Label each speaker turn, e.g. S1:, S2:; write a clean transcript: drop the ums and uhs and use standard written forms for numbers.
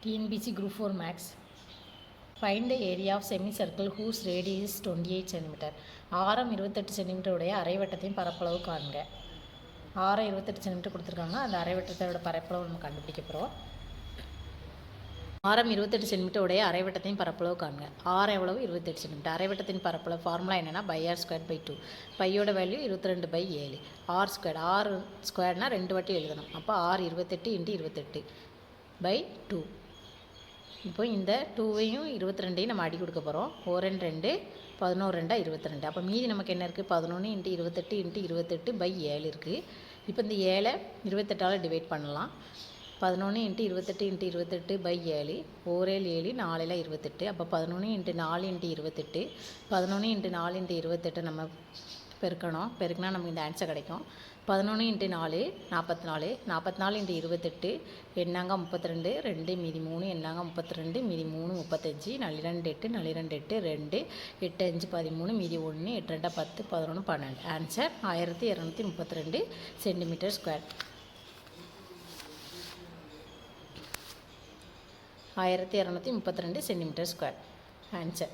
S1: TNPC Group 4 Max. Find the area of semicircle whose radius is 28 cm. ஆரம் 28 centimetre உடைய அரைவட்டத்தின் பரப்பளவு காண்க. ஆரம் 28 சென்டிமீட்டர் கொடுத்துருக்காங்க. அந்த அரைவட்டத்தோட பரப்பளவு நம்ம கண்டுபிடிக்க போகிறோம். ஆரம் 28 சென்டிமீட்டர் உடைய அரைவட்டத்தின் பரப்பளவு காண்க. ஆரம் எவ்வளவு? 28 சென்டிமீட்டர். அரைவட்டத்தின் பரப்பளவு ஃபார்முலா என்னென்னா πr²/2. பையோட வேல்யூ 22/7. r². r²னா 2 வாட்டி எழுதணும். அப்போ r 28 × 28/2. இப்போ இந்த 2வையும் 22ஐயும் நம்ம அடி கொடுக்க போகிறோம். 4 2 11 2 22. அப்போ மீதி நமக்கு என்ன இருக்குது? 11 × 28 × 28/7 இருக்குது. இப்போ இந்த 7 28ஆல் டிவைட் பண்ணலாம். 11 × 28 × 28/7. 4 7 4 28. அப்போ 11 × 4 × 28. 11 × 4 × 28 நம்ம பெருக்கணும். பெருக்கினா நமக்கு இந்த ஆன்சர் கிடைக்கும். 11 × 4 44. 44 × 28 எண்ணாங்க 32. 2 மீதி 3 எண்ணாங்க 32 மீதி 3 35. 4 2 8 4 2 8 2 8 5 13 மீதி 1 8 2 10 11 12. Answer 1232 centimetre square. 1232 centimetre square answer.